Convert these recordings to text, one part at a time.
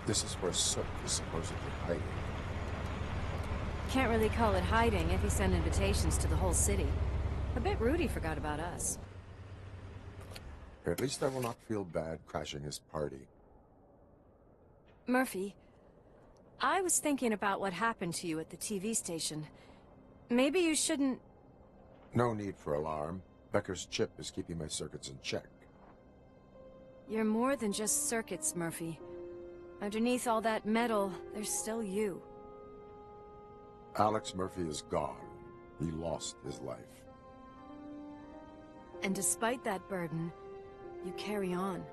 This is where Sook is supposedly hiding. Can't really call it hiding if he sent invitations to the whole city. A bit rude he forgot about us. At least I will not feel bad crashing his party. Murphy, I was thinking about what happened to you at the TV station. Maybe you shouldn't... No need for alarm. Becker's chip is keeping my circuits in check. You're more than just circuits, Murphy. Underneath all that metal, there's still you. Alex Murphy is gone. He lost his life. And despite that burden, you carry on.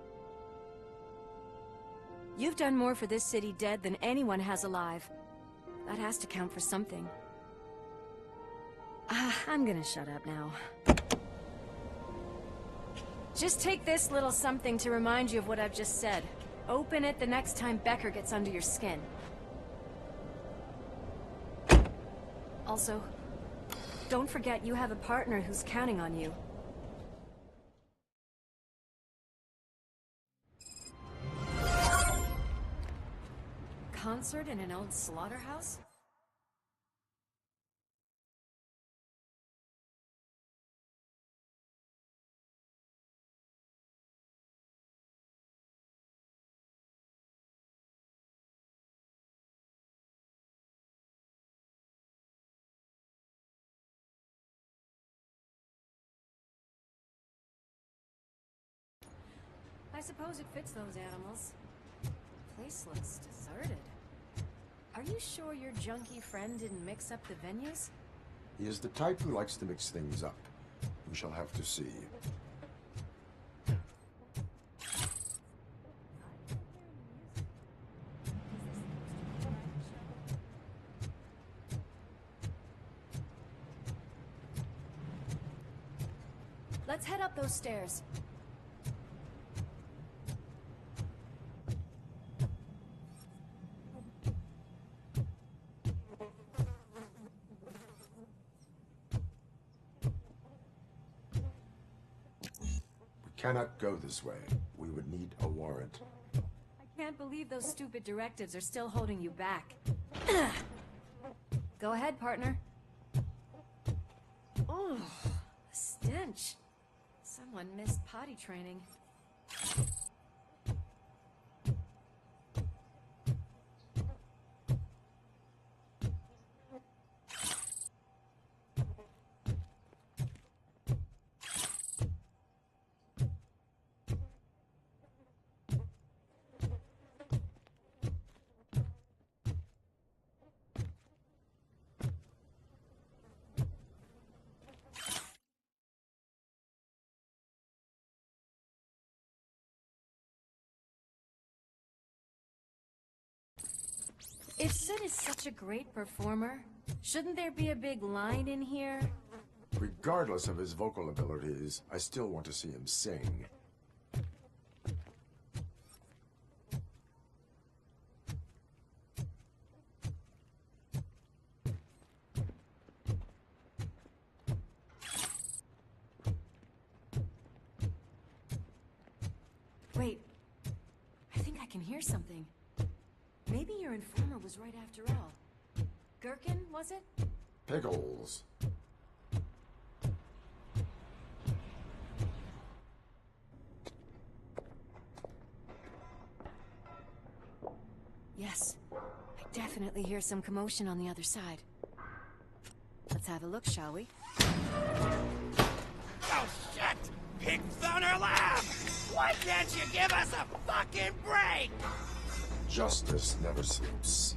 You've done more for this city dead than anyone has alive. That has to count for something. I'm gonna shut up now. Just take this little something to remind you of what I've just said. Open it the next time Becker gets under your skin. Also, don't forget you have a partner who's counting on you. Concert in an old slaughterhouse? I suppose it fits those animals. The place looks deserted. Are you sure your junkie friend didn't mix up the venues? He is the type who likes to mix things up. We shall have to see. Let's head up those stairs. Cannot go this way. We would need a warrant. I can't believe those stupid directives are still holding you back. Go ahead, partner. Oh, the stench. Someone missed potty training. If Sid is such a great performer, shouldn't there be a big line in here? Regardless of his vocal abilities, I still want to see him sing. Wait, I think I can hear something. Maybe your informer was right after all. Gherkin, was it? Pickles. Yes, I definitely hear some commotion on the other side. Let's have a look, shall we? Oh shit! Pigs on our lab! Why can't you give us a fucking break? Justice never sleeps.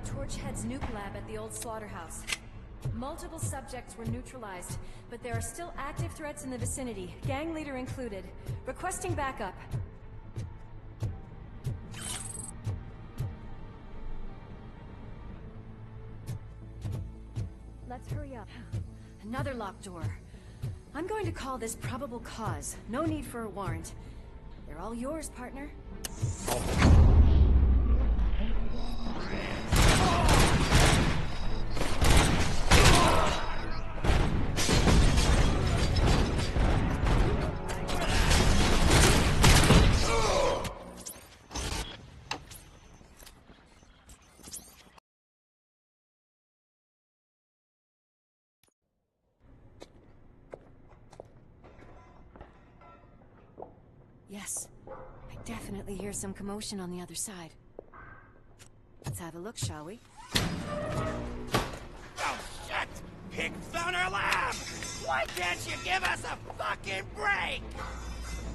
Torchhead's nuke lab at the old slaughterhouse. Multiple subjects were neutralized, but there are still active threats in the vicinity, gang leader included. Requesting backup. Let's hurry up. Another locked door. I'm going to call this probable cause. No need for a warrant. They're all yours, partner. Yes, I definitely hear some commotion on the other side. Let's have a look, shall we? Oh, shit! Pigs found our lab! Why can't you give us a fucking break?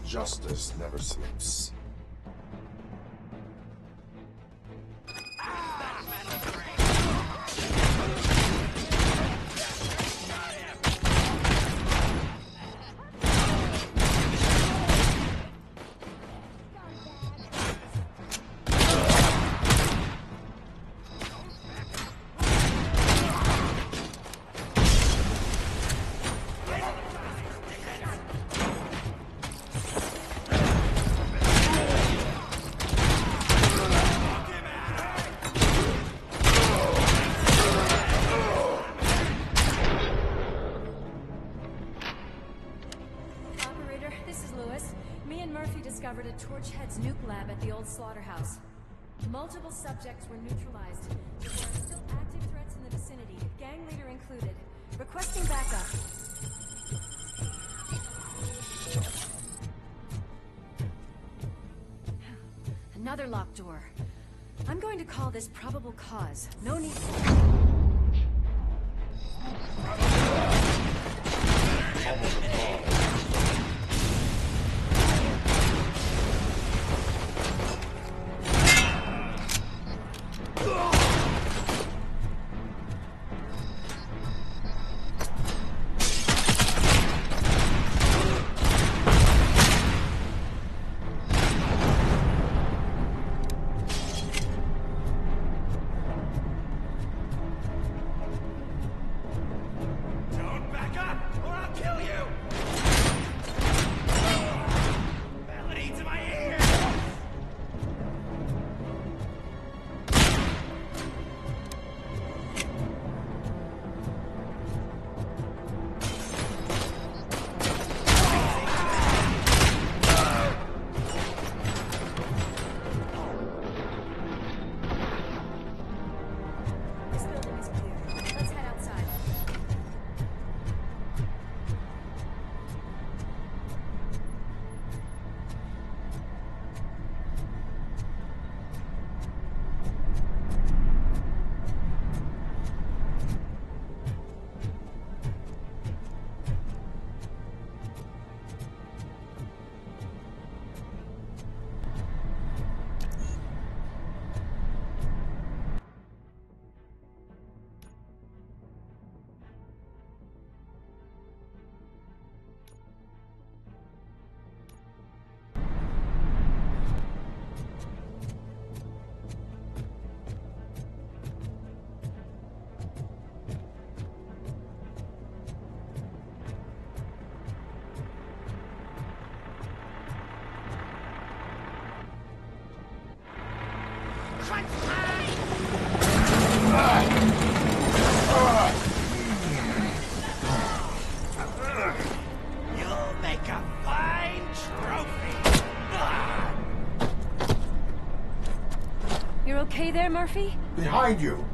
Justice never sleeps. Discovered a Torchhead's nuke lab at the old slaughterhouse. Multiple subjects were neutralized, but there are still active threats in the vicinity, gang leader included. Requesting backup. Another locked door. I'm going to call this probable cause. No need for... You'll make a fine trophy. You're okay there, Murphy? Behind you!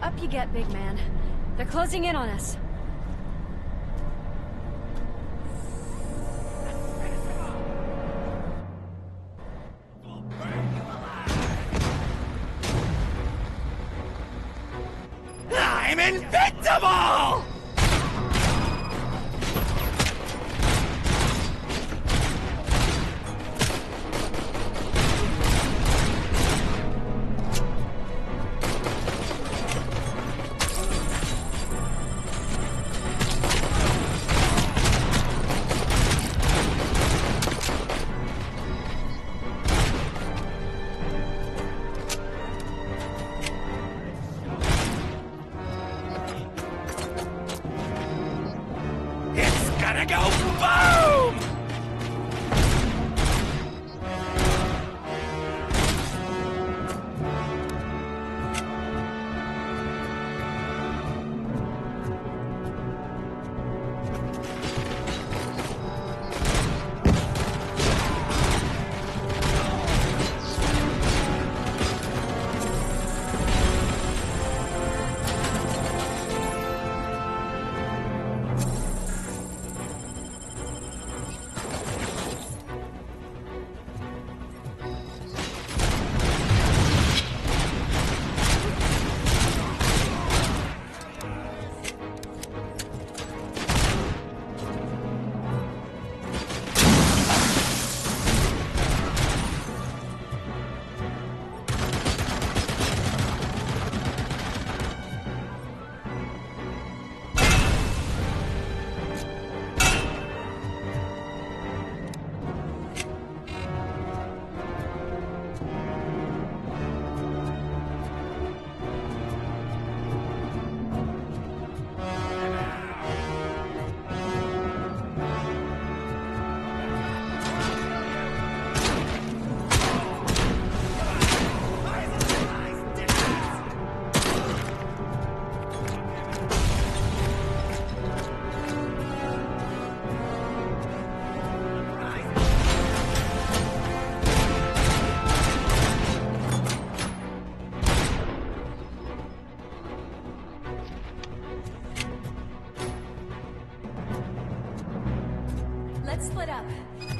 Up you get, big man. They're closing in on us. I'm invincible! gonna go boom! Let's split up.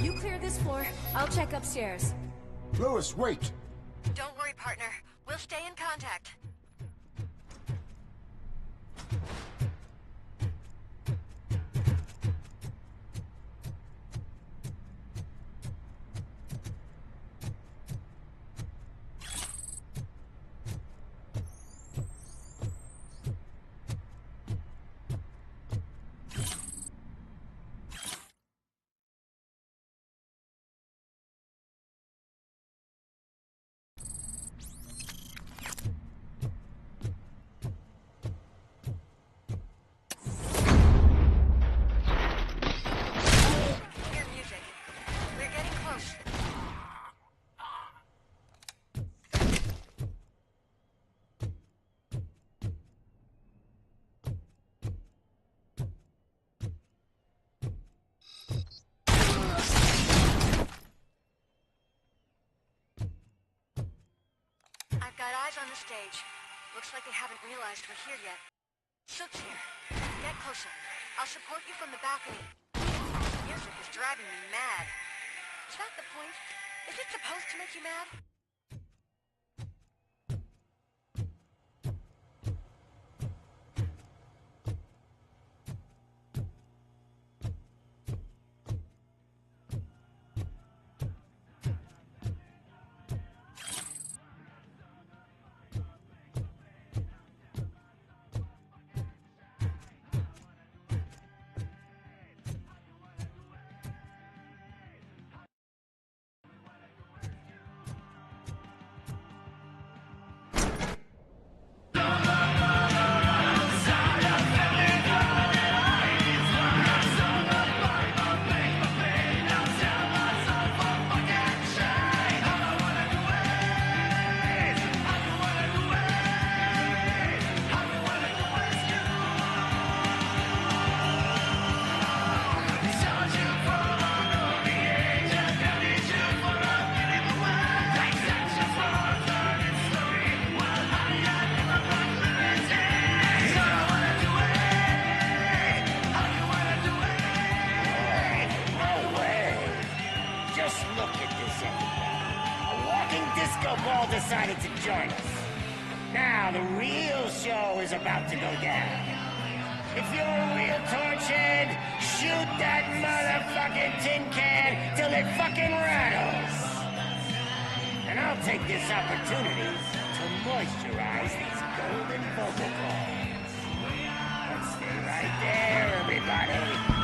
You clear this floor, I'll check upstairs. Lewis, wait! Don't worry, partner. We'll stay in contact. I've got eyes on the stage. Looks like they haven't realized we're here yet. Sook's here. Get closer. I'll support you from the balcony. This music is driving me mad. Is that the point? Is it supposed to make you mad? disco ball decided to join us. Now the real show is about to go down. If you're a real torchhead, shoot that motherfucking tin can till it fucking rattles. And I'll take this opportunity to moisturize these golden vocal cords. Let's stay right there, everybody.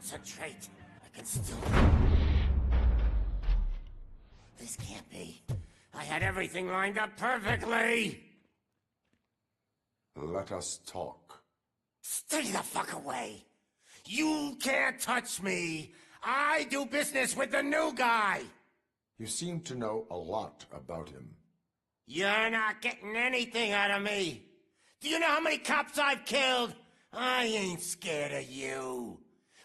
Concentrate. I can still... This can't be. I had everything lined up perfectly! Let us talk. Stay the fuck away! You can't touch me! I do business with the new guy! You seem to know a lot about him. You're not getting anything out of me! Do you know how many cops I've killed? I ain't scared of you.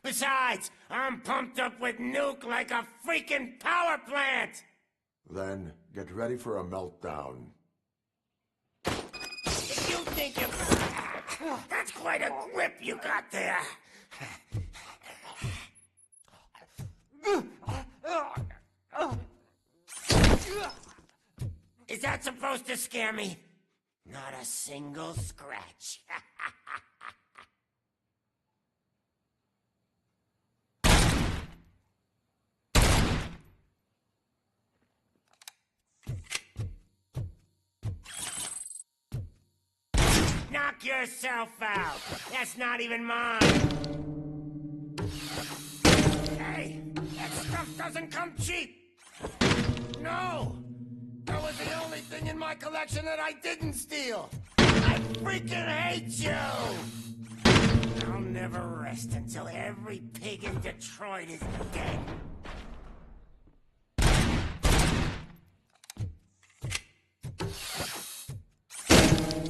Besides, I'm pumped up with nuke like a freaking power plant! Then, get ready for a meltdown. If you think you... That's quite a grip you got there. Is that supposed to scare me? Not a single scratch. Knock yourself out. That's not even mine. Hey, that stuff doesn't come cheap. No, that was the only thing in my collection that I didn't steal. I freaking hate you. I'll never rest until every pig in Detroit is dead.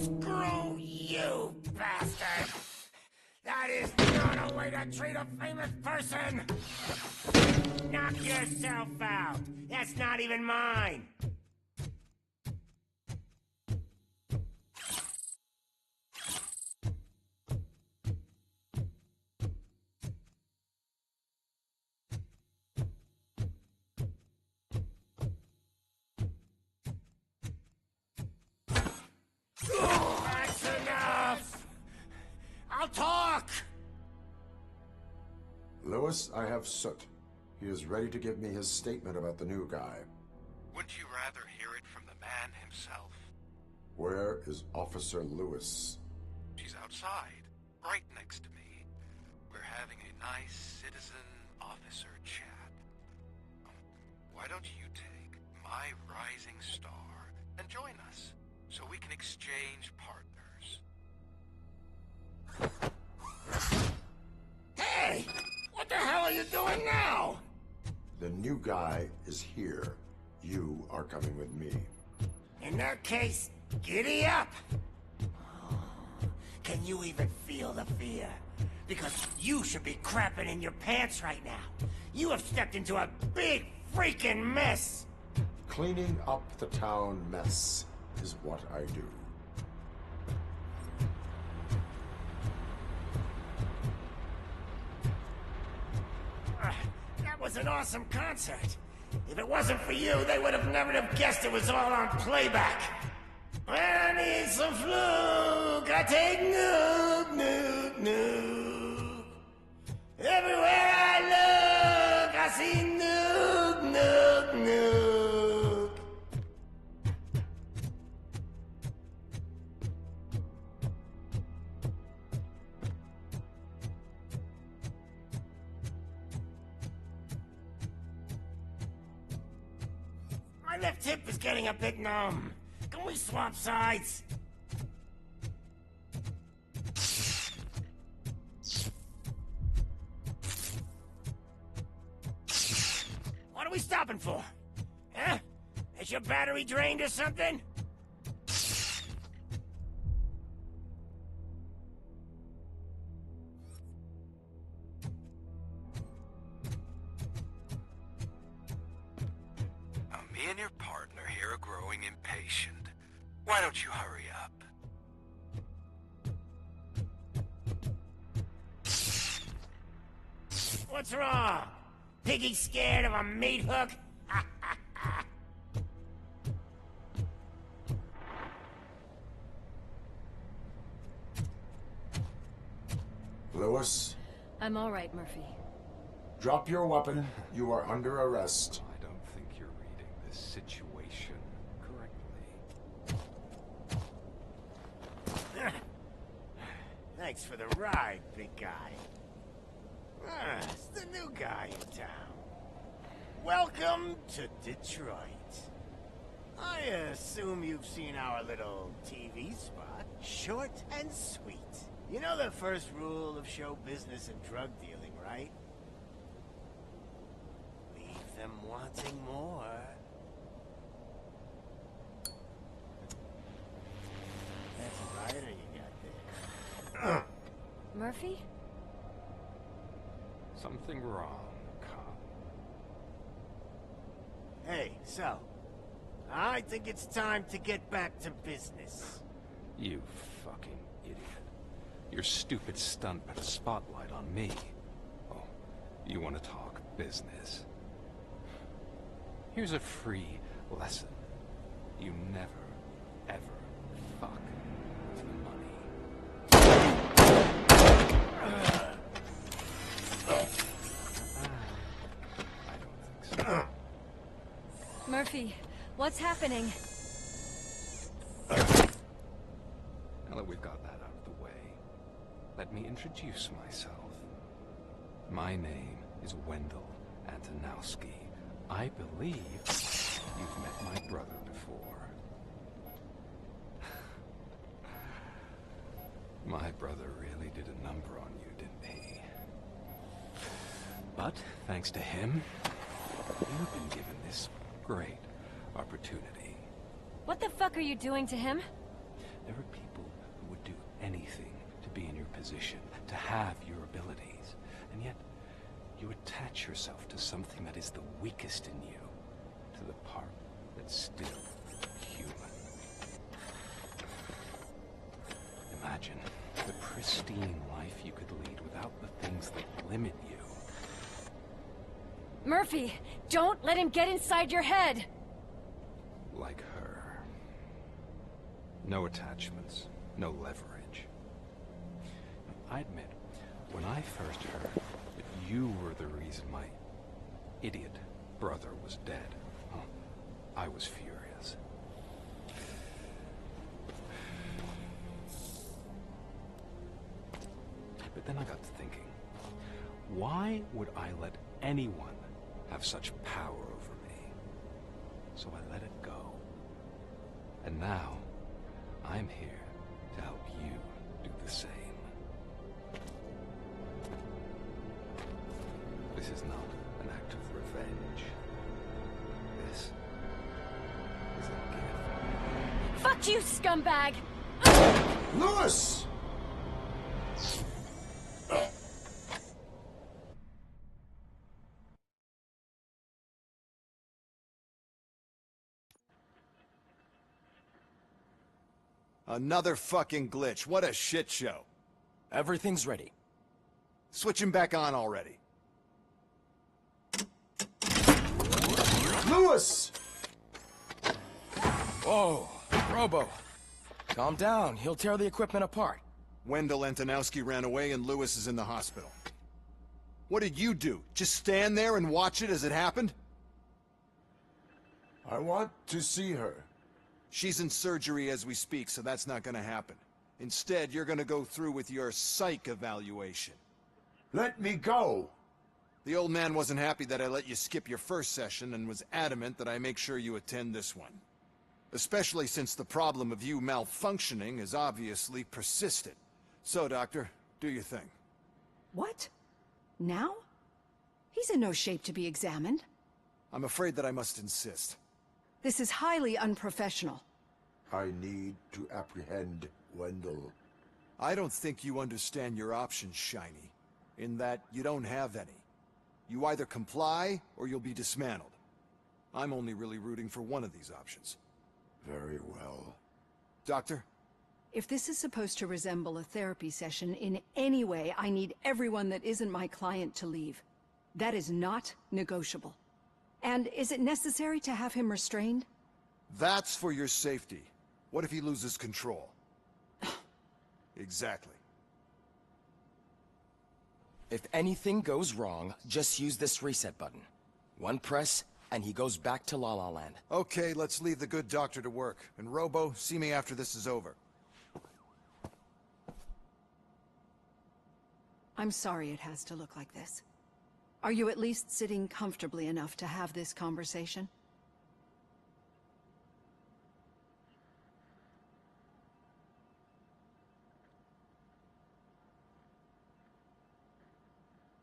Screw you, bastard! That is not a way to treat a famous person! Knock yourself out! That's not even mine! That's enough! I'll talk! Lewis, I have Soot. He is ready to give me his statement about the new guy. Wouldn't you rather hear it from the man himself? Where is Officer Lewis? She's outside, right next to me. We're having a nice citizen-officer chat. Why don't you take my rising star and join us, so we can exchange partners? Hey! What the hell are you doing now? The new guy is here. You are coming with me. In that case, giddy up! Can you even feel the fear? Because you should be crapping in your pants right now. You have stepped into a big freaking mess! Cleaning up the town mess is what I do. That was an awesome concert. If it wasn't for you, they would have never have guessed it was all on playback. When I need some fluke, I take nuke, nuke, nuke. Everywhere I look, I see nuke, nuke, nuke. My left hip is getting a bit numb. Can we swap sides? What are we stopping for? Huh? Is your battery drained or something? Now, me and your partner here are growing impatient. Why don't you hurry up? What's wrong? Piggy scared of a meat hook? Lewis, I'm all right, Murphy. drop your weapon. You are under arrest. I don't think you're reading this situation correctly. Thanks for the ride, big guy. It's the new guy in town. Welcome to Detroit. I assume you've seen our little TV spot. Short and sweet. You know the first rule of show business and drug dealing, right? Leave them wanting more. That's a rider you got there. Murphy? Something wrong, cop. Hey, so, I think it's time to get back to business. You fucking idiot. Your stupid stunt put a spotlight on me. Oh, you want to talk business? Here's a free lesson. You never, ever fuck with the money. I don't think so. Murphy, what's happening? Now that we've got that out of the way, let me introduce myself. My name is Wendell Antonowski. I believe you've met my brother before. My brother really did a number on you, didn't he? But, thanks to him, you've been given this great opportunity. What the fuck are you doing to him? There are people who would do anything to be in your position, to have your abilities, and yet you attach yourself to something that is the weakest in you, to the part that's still human. Imagine the pristine life you could lead without the things that limit you. Murphy, don't let him get inside your head! Like her. No attachments, no leverage. I admit, when I first heard that you were the reason my idiot brother was dead, I was furious. But then I got to thinking, why would I let anyone have such power over me? So I let it go. And now, I'm here to help you do the same. This is not an act of revenge. This is a gift. Fuck you, scumbag! Lewis! Another fucking glitch. What a shit show. Everything's ready. Switch him back on already. Lewis! Whoa, Robo. Calm down. He'll tear the equipment apart. Wendell Antonowski ran away and Lewis is in the hospital. What did you do? Just stand there and watch it as it happened? I want to see her. She's in surgery as we speak, so that's not gonna happen. Instead, you're gonna go through with your psych evaluation. Let me go! The old man wasn't happy that I let you skip your first session and was adamant that I make sure you attend this one. Especially since the problem of you malfunctioning is obviously persistent. So, Doctor, do your thing. What? Now? He's in no shape to be examined. I'm afraid that I must insist. This is highly unprofessional. I need to apprehend Wendell. I don't think you understand your options, Shiny. In that, you don't have any. You either comply, or you'll be dismantled. I'm only really rooting for one of these options. Very well. Doctor? If this is supposed to resemble a therapy session in any way, I need everyone that isn't my client to leave. That is not negotiable. And is it necessary to have him restrained? That's for your safety. What if he loses control? Exactly. If anything goes wrong, just use this reset button. One press, and he goes back to La La Land. Okay, let's leave the good doctor to work. And Robo, see me after this is over. I'm sorry it has to look like this. Are you at least sitting comfortably enough to have this conversation?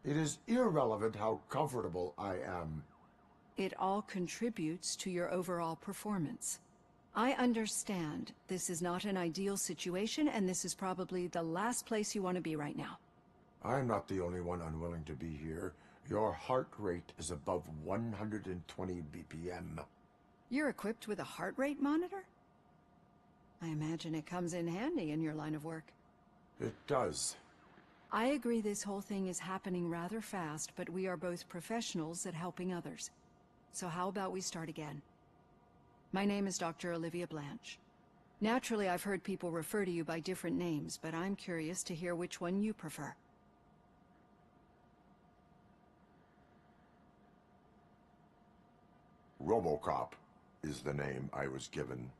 It is irrelevant how comfortable I am. It all contributes to your overall performance. I understand this is not an ideal situation, and this is probably the last place you want to be right now. I'm not the only one unwilling to be here. Your heart rate is above 120 BPM. You're equipped with a heart rate monitor? I imagine it comes in handy in your line of work. It does. I agree this whole thing is happening rather fast, but we are both professionals at helping others. So how about we start again? My name is Dr. Olivia Blanche. Naturally, I've heard people refer to you by different names, but I'm curious to hear which one you prefer. Robocop is the name I was given.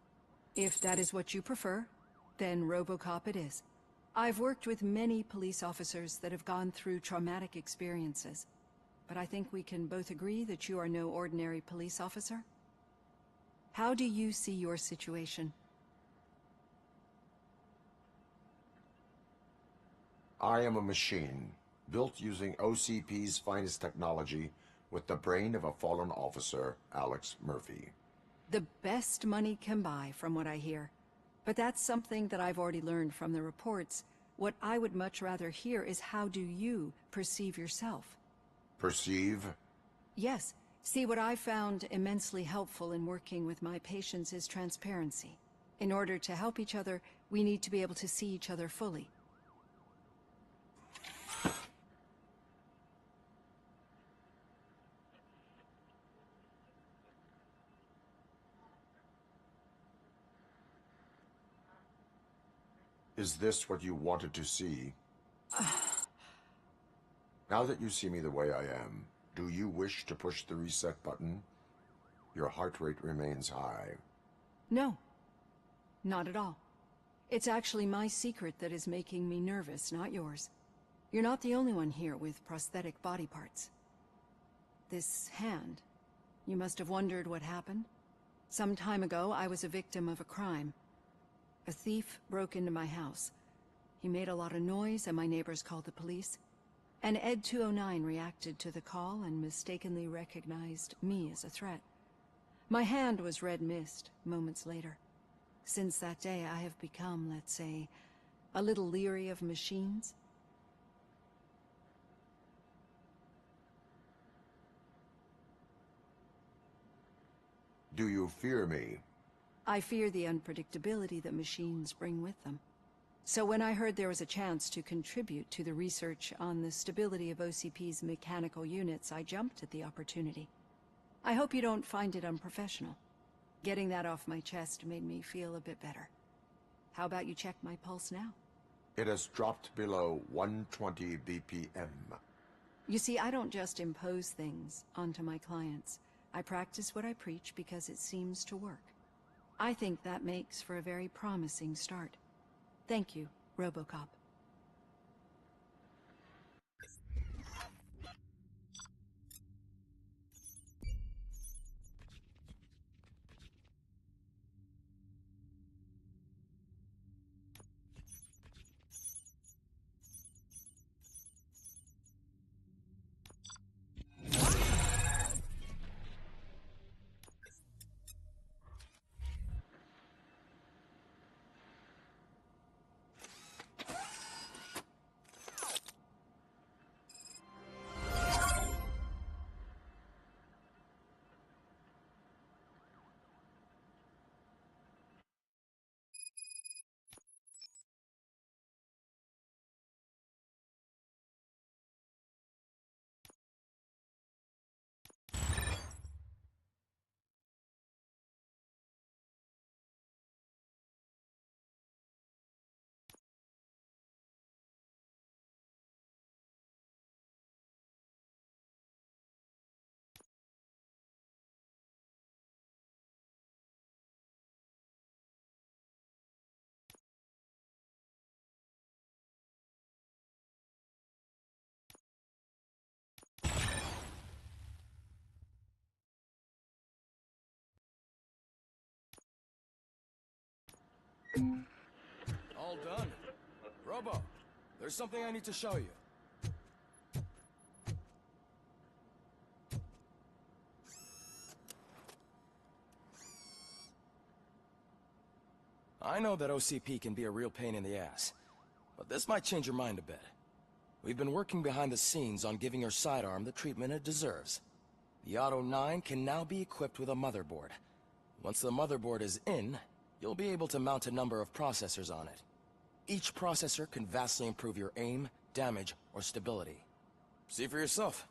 If that is what you prefer, then Robocop it is. I've worked with many police officers that have gone through traumatic experiences, but I think we can both agree that you are no ordinary police officer. How do you see your situation? I am a machine, built using OCP's finest technology, with the brain of a fallen officer, Alex Murphy. The best money can buy, from what I hear. But that's something that I've already learned from the reports. What I would much rather hear is how do you perceive yourself? Perceive? Yes. See, what I found immensely helpful in working with my patients is transparency. In order to help each other, we need to be able to see each other fully. Is this what you wanted to see? Now that you see me the way I am, do you wish to push the reset button? Your heart rate remains high. No, not at all. It's actually my secret that is making me nervous, not yours. You're not the only one here with prosthetic body parts. This hand, you must have wondered what happened. Some time ago, I was a victim of a crime. A thief broke into my house. He made a lot of noise and my neighbors called the police. And Ed 209 reacted to the call and mistakenly recognized me as a threat. My hand was red mist moments later. Since that day, I have become, let's say, a little leery of machines. Do you fear me? I fear the unpredictability that machines bring with them. So when I heard there was a chance to contribute to the research on the stability of OCP's mechanical units, I jumped at the opportunity. I hope you don't find it unprofessional. Getting that off my chest made me feel a bit better. How about you check my pulse now? It has dropped below 120 BPM. You see, I don't just impose things onto my clients. I practice what I preach because it seems to work. I think that makes for a very promising start. Thank you, Robocop. All done. Robo, there's something I need to show you. I know that OCP can be a real pain in the ass, but this might change your mind a bit. We've been working behind the scenes on giving her sidearm the treatment it deserves. The Auto 9 can now be equipped with a motherboard. Once the motherboard is in, you'll be able to mount a number of processors on it. Each processor can vastly improve your aim, damage, or stability. See for yourself.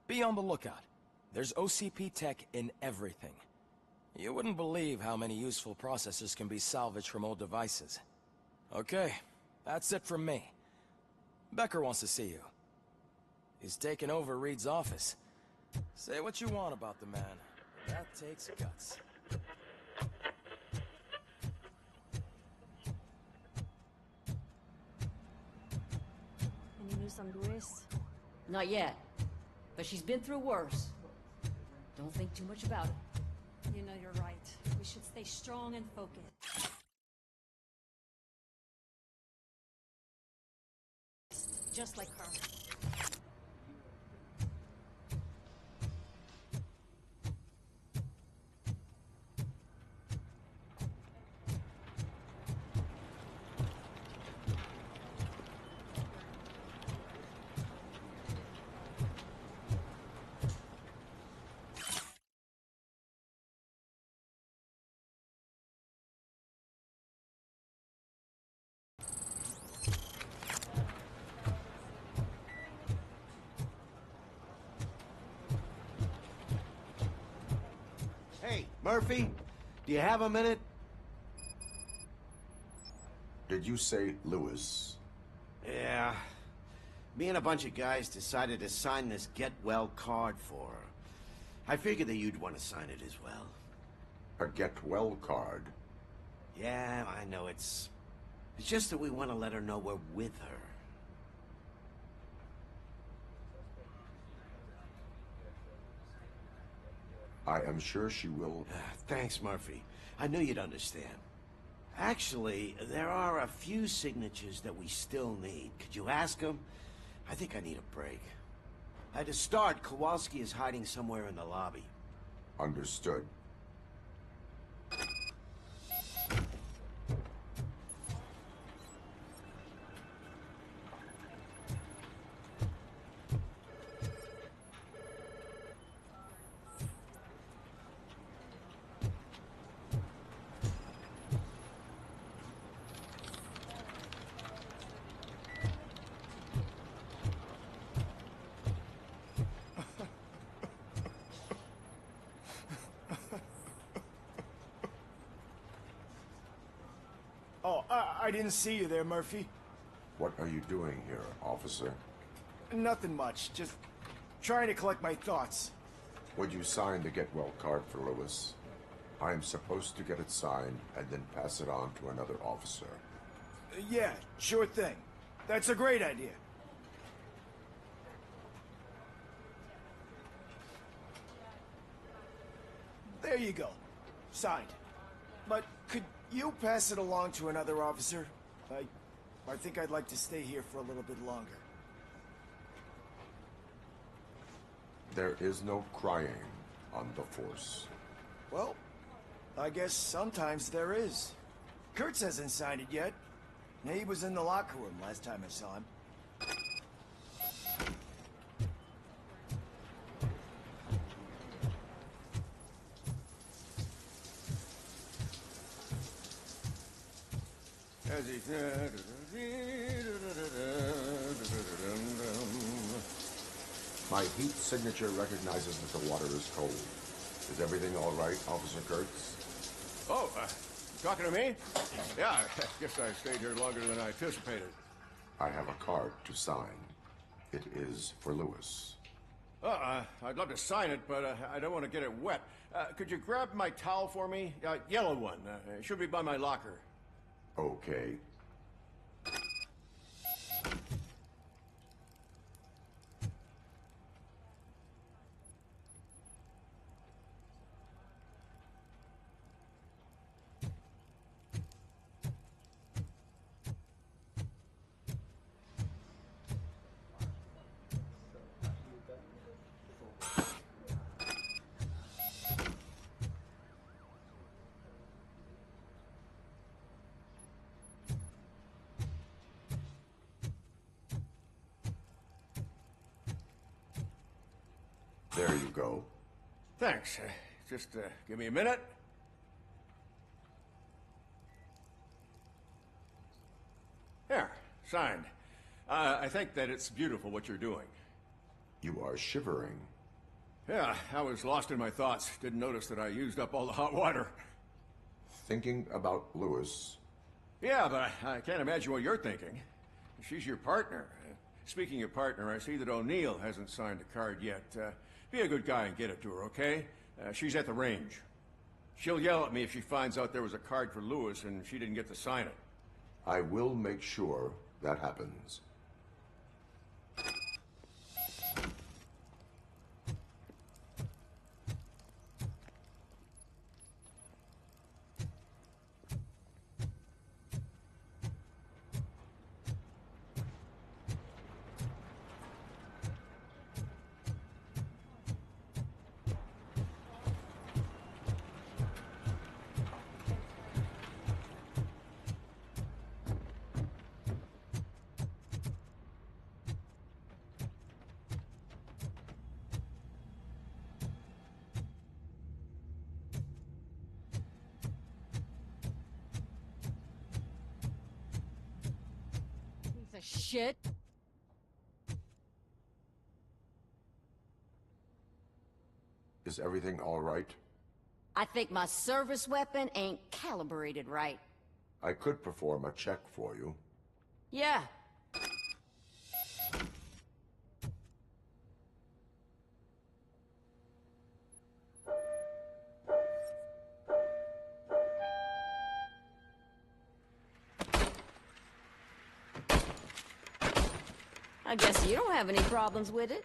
Be on the lookout. There's OCP tech in everything. You wouldn't believe how many useful processors can be salvaged from old devices. Okay, that's it from me. Becker wants to see you. He's taken over Reed's office. Say what you want about the man, but that takes guts. Any news on Luis? Not yet. But she's been through worse. Don't think too much about it. You know you're right. We should stay strong and focused. Just like her. Hey, Murphy, do you have a minute? Did you say Lewis? Yeah. Me and a bunch of guys decided to sign this get well card for her. I figured that you'd want to sign it as well. A get well card? Yeah, I know it's just that we want to let her know we're with her. I am sure she will. Thanks, Murphy. I knew you'd understand. Actually, there are a few signatures that we still need. Could you ask him? I think I need a break. To start, Kowalski is hiding somewhere in the lobby. Understood. Oh, I didn't see you there, Murphy. What are you doing here, officer? Nothing much, just trying to collect my thoughts. Would you sign the get well card for Lewis? I am supposed to get it signed and then pass it on to another officer. Yeah, sure thing. That's a great idea. There you go. Signed. But could you pass it along to another officer? I think I'd like to stay here for a little bit longer. There is no crying on the Force. Well, I guess sometimes there is. Kurtz hasn't signed it yet. He was in the locker room last time I saw him. My heat signature recognizes that the water is cold. Is everything all right, Officer Kurtz? Oh, talking to me? Yeah, I guess I stayed here longer than I anticipated. I have a card to sign. It is for Lewis. I'd love to sign it, but I don't want to get it wet. Could you grab my towel for me? Yellow one. It should be by my locker. Okay. There you go. Thanks. Just give me a minute. There, signed. I think that it's beautiful what you're doing. You are shivering. Yeah, I was lost in my thoughts. Didn't notice that I used up all the hot water. Thinking about Lewis. Yeah, but I can't imagine what you're thinking. She's your partner. Speaking of partner, I see that O'Neill hasn't signed a card yet. Be a good guy and get it to her, okay? She's at the range. She'll yell at me if she finds out there was a card for Lewis and she didn't get to sign it. I will make sure that happens. Piece of shit. Is everything all right? I think my service weapon ain't calibrated right. I could perform a check for you. Yeah. I guess you don't have any problems with it.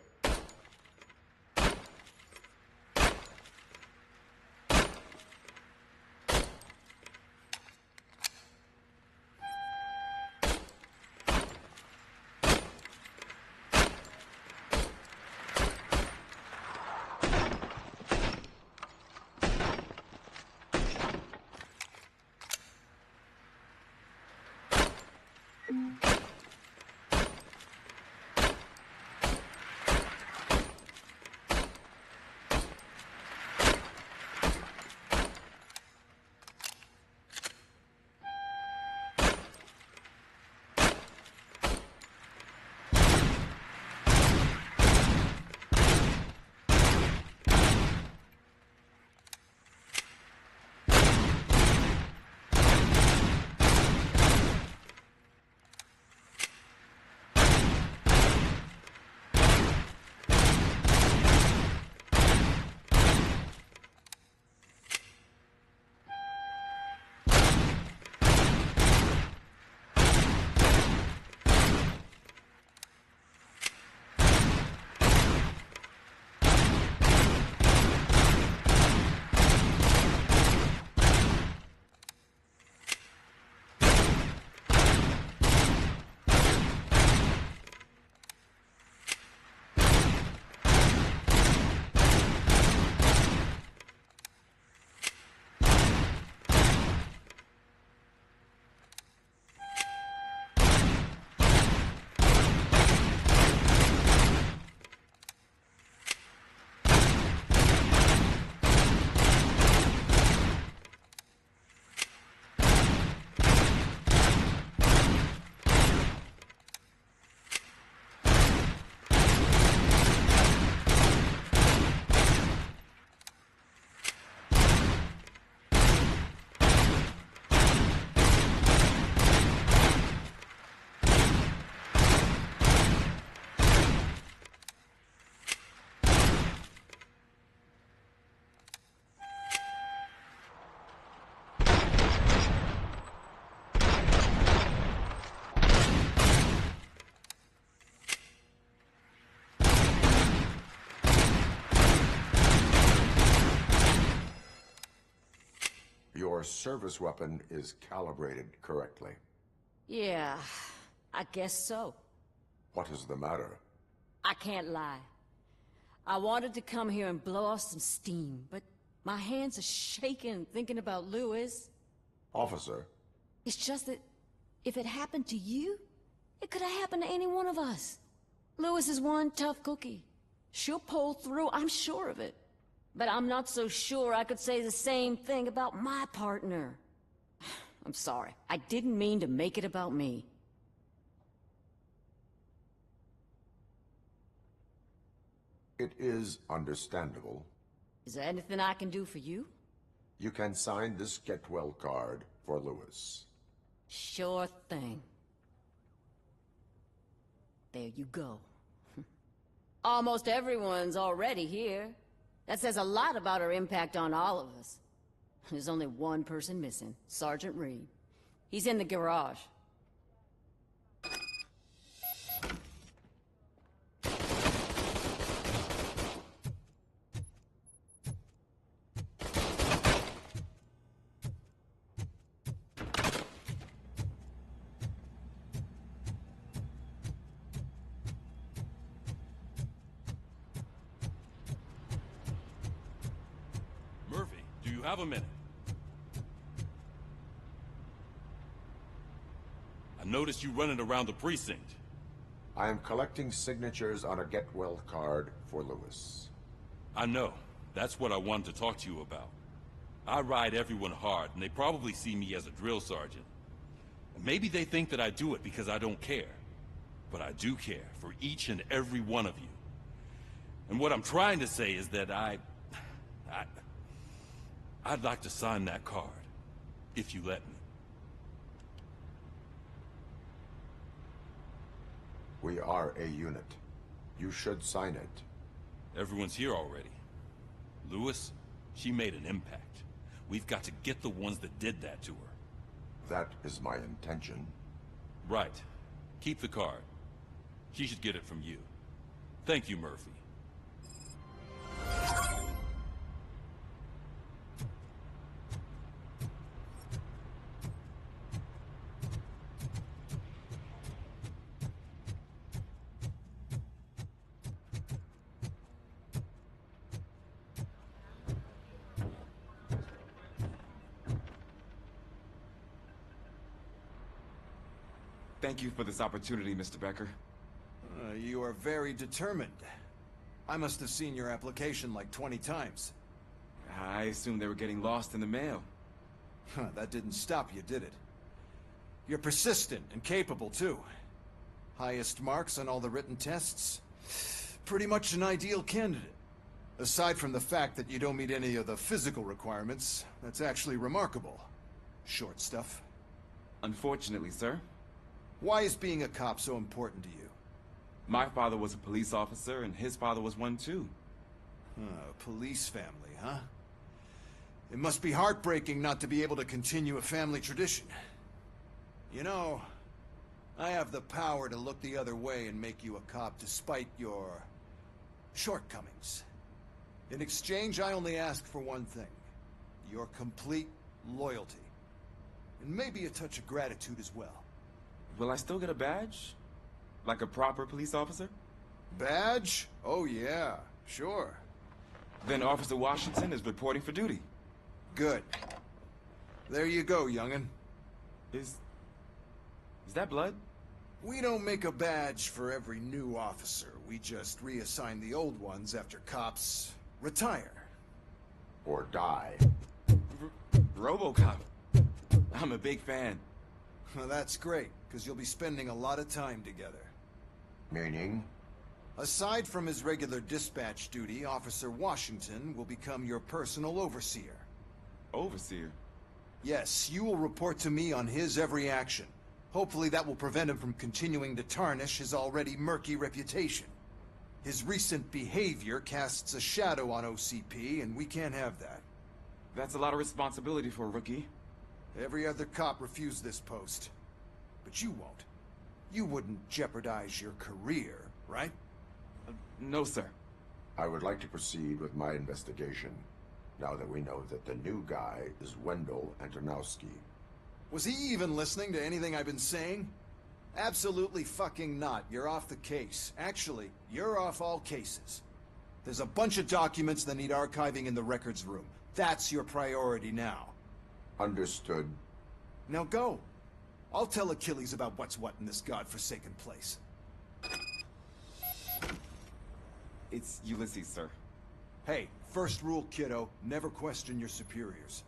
Your service weapon is calibrated correctly. Yeah, I guess so. What is the matter? I can't lie. I wanted to come here and blow off some steam, but my hands are shaking thinking about Lewis. Officer? It's just that if it happened to you, it could have happened to any one of us. Lewis is one tough cookie. She'll pull through, I'm sure of it. But I'm not so sure I could say the same thing about my partner. I'm sorry. I didn't mean to make it about me. It is understandable. Is there anything I can do for you? You can sign this Get Well card for Lewis. Sure thing. There you go. Almost everyone's already here. That says a lot about her impact on all of us. There's only one person missing, Sergeant Reed. He's in the garage. You have a minute. I noticed you running around the precinct. I am collecting signatures on a Get Well card for Lewis. I know. That's what I wanted to talk to you about. I ride everyone hard, and they probably see me as a drill sergeant. And maybe they think that I do it because I don't care. But I do care for each and every one of you. And what I'm trying to say is that I'd like to sign that card, if you let me. We are a unit. You should sign it. Everyone's here already. Lewis, she made an impact. We've got to get the ones that did that to her. That is my intention. Right. Keep the card. She should get it from you. Thank you, Murphy. Thank you for this opportunity, Mr. Becker. You are very determined. I must have seen your application like 20 times. I assumed they were getting lost in the mail. That didn't stop you, did it? You're persistent and capable, too. Highest marks on all the written tests. Pretty much an ideal candidate. Aside from the fact that you don't meet any of the physical requirements, that's actually remarkable. Short stuff. Unfortunately, sir. Why is being a cop so important to you? My father was a police officer, and his father was one, too. Police family, huh? It must be heartbreaking not to be able to continue a family tradition. You know, I have the power to look the other way and make you a cop despite your shortcomings. In exchange, I only ask for one thing. Your complete loyalty. And maybe a touch of gratitude as well. Will I still get a badge? Like a proper police officer? Badge? Oh yeah, sure. Then Officer Washington is reporting for duty. Good. There you go, young'un. Is that blood? We don't make a badge for every new officer. We just reassign the old ones after cops retire. Or die. Robocop. I'm a big fan. Well, that's great, because you'll be spending a lot of time together. Meaning? Aside from his regular dispatch duty, Officer Washington will become your personal overseer. Overseer? Yes, you will report to me on his every action. Hopefully that will prevent him from continuing to tarnish his already murky reputation. His recent behavior casts a shadow on OCP, and we can't have that. That's a lot of responsibility for a rookie. Every other cop refused this post. But you won't. You wouldn't jeopardize your career, right? No, sir. I would like to proceed with my investigation, now that we know that the new guy is Wendell Antonowski. Was he even listening to anything I've been saying? Absolutely fucking not. You're off the case. Actually, you're off all cases. There's a bunch of documents that need archiving in the records room. That's your priority now. Understood. Now go. I'll tell Achilles about what's what in this godforsaken place. It's Ulysses, sir. Hey, first rule, kiddo, never question your superiors.